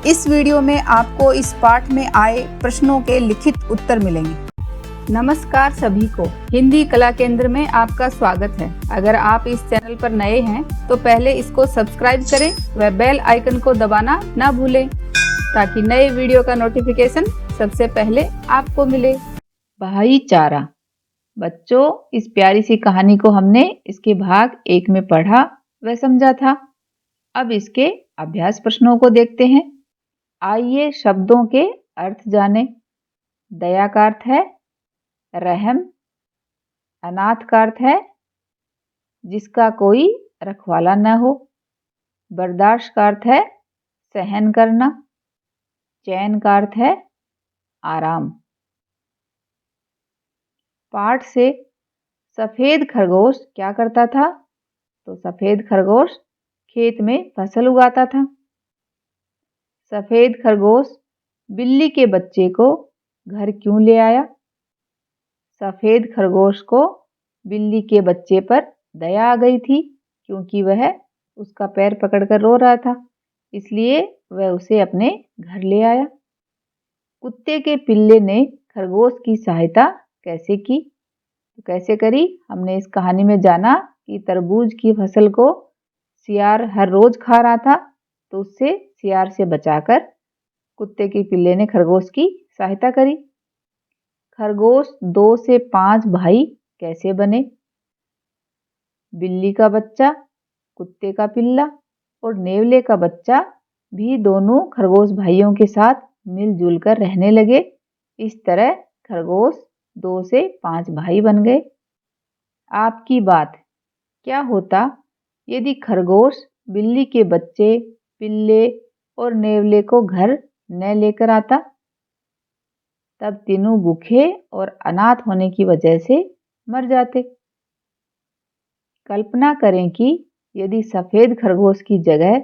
इस वीडियो में आपको इस पाठ में आए प्रश्नों के लिखित उत्तर मिलेंगे। नमस्कार सभी को, हिंदी कला केंद्र में आपका स्वागत है। अगर आप इस चैनल पर नए हैं तो पहले इसको सब्सक्राइब करें व बेल आइकन को दबाना ना भूलें ताकि नए वीडियो का नोटिफिकेशन सबसे पहले आपको मिले। भाईचारा। बच्चों, इस प्यारी सी कहानी को हमने इसके भाग 1 में पढ़ा व समझा था। अब इसके अभ्यास प्रश्नों को देखते हैं। आइए शब्दों के अर्थ जानें। दया का अर्थ है रहम। अनाथ का अर्थ है जिसका कोई रखवाला न हो। बर्दाश्त का अर्थ है सहन करना। चैन का अर्थ है आराम। पाठ से सफेद खरगोश क्या करता था? तो सफेद खरगोश खेत में फसल उगाता था। सफेद खरगोश बिल्ली के बच्चे को घर क्यों ले आया? सफेद खरगोश को बिल्ली के बच्चे पर दया आ गई थी क्योंकि वह उसका पैर पकड़कर रो रहा था, इसलिए वह उसे अपने घर ले आया। कुत्ते के पिल्ले ने खरगोश की सहायता कैसे की? तो कैसे करी? हमने इस कहानी में जाना कि तरबूज की फसल को सियार हर रोज खा रहा था, तो उससे सियार से बचाकर कुत्ते के पिल्ले ने खरगोश की सहायता करी। खरगोश 2 से 5 भाई कैसे बने? बिल्ली का बच्चा, कुत्ते का पिल्ला और नेवले का बच्चा भी दोनों खरगोश भाइयों के साथ मिलजुल कर रहने लगे। इस तरह खरगोश 2 से 5 भाई बन गए। आपकी बात, क्या होता यदि खरगोश बिल्ली के बच्चे, पिल्ले और नेवले को घर न लेकर आता? तब तीनों भूखे और अनाथ होने की वजह से मर जाते। कल्पना करें कि यदि सफेद खरगोश की जगह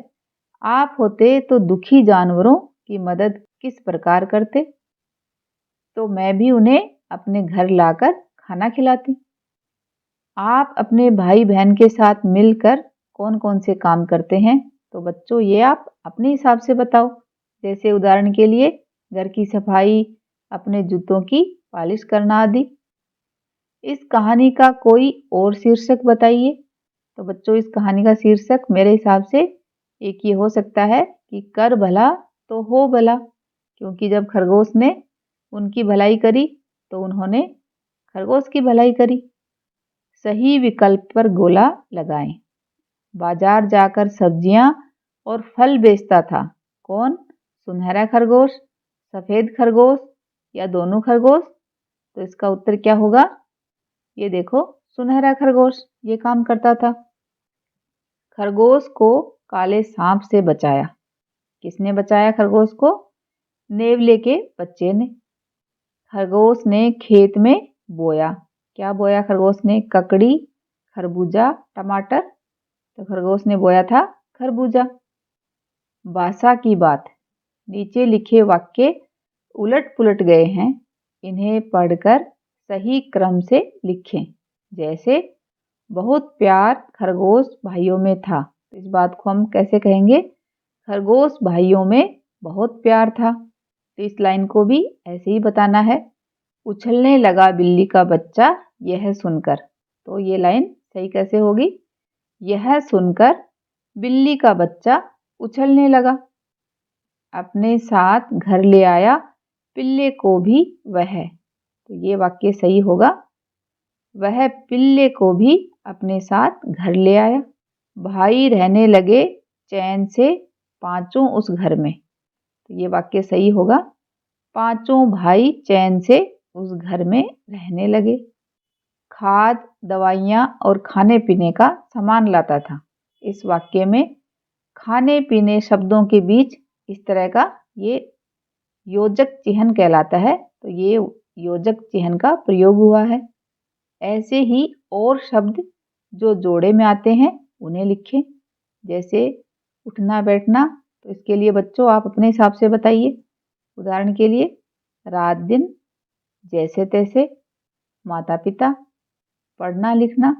आप होते तो दुखी जानवरों की मदद किस प्रकार करते? तो मैं भी उन्हें अपने घर लाकर खाना खिलाती। आप अपने भाई बहन के साथ मिलकर कौन कौन से काम करते हैं? तो बच्चों, ये आप अपने हिसाब से बताओ। जैसे उदाहरण के लिए घर की सफाई, अपने जूतों की पॉलिश करना आदि। इस कहानी का कोई और शीर्षक बताइए। तो बच्चों, इस कहानी का शीर्षक मेरे हिसाब से एक ये हो सकता है कि कर भला तो हो भला, क्योंकि जब खरगोश ने उनकी भलाई करी तो उन्होंने खरगोश की भलाई करी। सही विकल्प पर गोला लगाएं। बाजार जाकर सब्जियां और फल बेचता था कौन? सुनहरा खरगोश, सफेद खरगोश या दोनों खरगोश? तो इसका उत्तर क्या होगा? ये देखो, सुनहरा खरगोश ये काम करता था। खरगोश को काले सांप से बचाया। किसने बचाया खरगोश को? नेवले के बच्चे ने। खरगोश ने खेत में बोया। क्या बोया खरगोश ने? ककड़ी, खरबूजा, टमाटर। तो खरगोश ने बोया था खरबूजा। भाषा की बात, नीचे लिखे वाक्य उलट पुलट गए हैं, इन्हें पढ़कर सही क्रम से लिखें। जैसे बहुत प्यार खरगोश भाइयों में था। इस बात को हम कैसे कहेंगे? खरगोश भाइयों में बहुत प्यार था। तो इस लाइन को भी ऐसे ही बताना है। उछलने लगा बिल्ली का बच्चा यह सुनकर। तो ये लाइन सही कैसे होगी? यह सुनकर बिल्ली का बच्चा उछलने लगा। अपने साथ घर ले आया पिल्ले को भी वह। तो ये वाक्य सही होगा। वह पिल्ले को भी अपने साथ घर ले आया। भाई रहने लगे चैन से पांचों उस घर में। तो ये वाक्य सही होगा। पांचों भाई चैन से उस घर में रहने लगे। खाद, दवाइयाँ और खाने पीने का सामान लाता था। इस वाक्य में खाने पीने शब्दों के बीच इस तरह का ये योजक चिह्न कहलाता है। तो ये योजक चिह्न का प्रयोग हुआ है। ऐसे ही और शब्द जो जोड़े में आते हैं उन्हें लिखें। जैसे उठना बैठना, तो इसके लिए बच्चों आप अपने हिसाब से बताइए। उदाहरण के लिए रात दिन, जैसे तैसे, माता पिता, पढ़ना लिखना,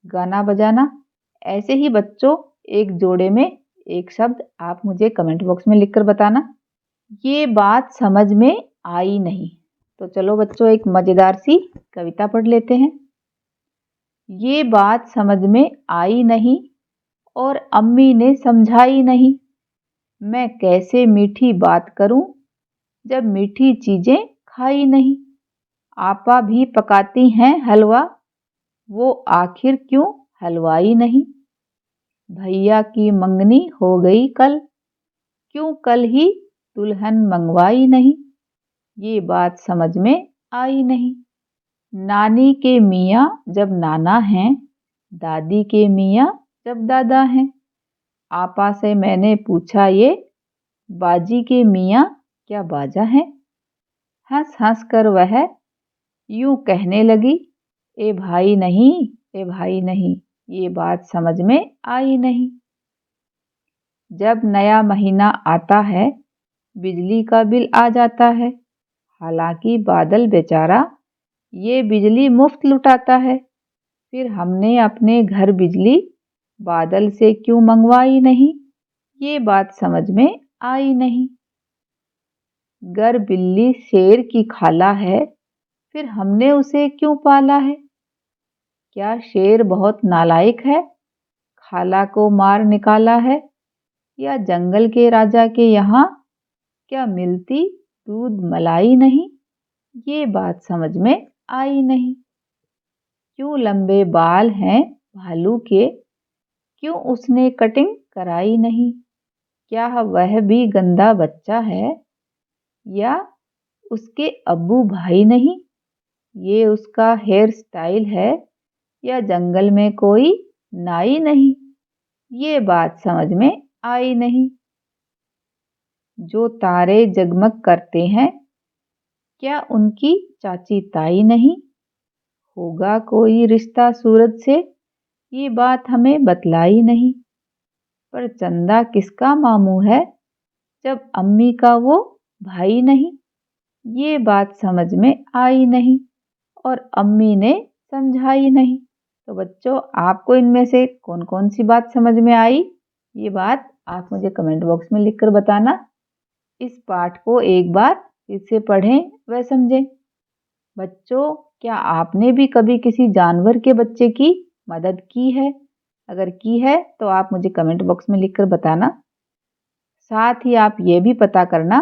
गाना बजाना। ऐसे ही बच्चों एक जोड़े में एक शब्द आप मुझे कमेंट बॉक्स में लिखकर बताना। ये बात समझ में आई नहीं। तो चलो बच्चों, एक मजेदार सी कविता पढ़ लेते हैं। ये बात समझ में आई नहीं और अम्मी ने समझाई नहीं। मैं कैसे मीठी बात करूं जब मीठी चीजें खाई नहीं। आपा भी पकाती हैं हलवा, वो आखिर क्यों हलवाई नहीं। भैया की मंगनी हो गई कल, क्यों कल ही दुल्हन मंगवाई नहीं। ये बात समझ में आई नहीं। नानी के मियाँ जब नाना हैं, दादी के मियाँ जब दादा हैं। आपा से मैंने पूछा ये, बाजी के मियाँ क्या बाजा है। हंस हंस कर वह यूं कहने लगी, ए भाई नहीं, ए भाई नहीं। ये बात समझ में आई नहीं। जब नया महीना आता है, बिजली का बिल आ जाता है। हालांकि बादल बेचारा ये बिजली मुफ्त लुटाता है। फिर हमने अपने घर बिजली बादल से क्यों मंगवाई नहीं। ये बात समझ में आई नहीं। गर बिल्ली शेर की खाला है, फिर हमने उसे क्यों पाला है। क्या शेर बहुत नालायक है, खाला को मार निकाला है। या जंगल के राजा के यहाँ क्या मिलती दूध मलाई नहीं। ये बात समझ में आई नहीं। क्यों लंबे बाल हैं भालू के, क्यों उसने कटिंग कराई नहीं। क्या वह भी गंदा बच्चा है, या उसके अब्बू भाई नहीं। ये उसका हेयर स्टाइल है, या जंगल में कोई नाई नहीं। ये बात समझ में आई नहीं। जो तारे जगमग करते हैं, क्या उनकी चाची ताई नहीं। होगा कोई रिश्ता सूरज से, ये बात हमें बतलाई नहीं। पर चंदा किसका मामू है, जब अम्मी का वो भाई नहीं। ये बात समझ में आई नहीं और अम्मी ने समझाई नहीं। तो बच्चों, आपको इनमें से कौन कौन सी बात समझ में आई, ये बात आप मुझे कमेंट बॉक्स में लिखकर बताना। इस पाठ को एक बार फिर से पढ़ें व समझें। बच्चों, क्या आपने भी कभी किसी जानवर के बच्चे की मदद की है? अगर की है तो आप मुझे कमेंट बॉक्स में लिखकर बताना। साथ ही आप ये भी पता करना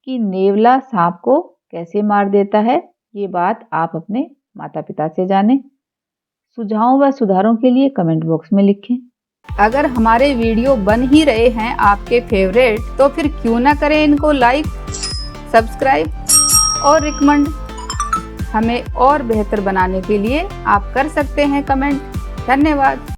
कि नेवला सांप को कैसे मार देता है। ये बात आप अपने माता पिता से जानें। सुझावों व सुधारों के लिए कमेंट बॉक्स में लिखें। अगर हमारे वीडियो बन ही रहे हैं आपके फेवरेट, तो फिर क्यों ना करें इनको लाइक, सब्सक्राइब और रिकमेंड। हमें और बेहतर बनाने के लिए आप कर सकते हैं कमेंट। धन्यवाद।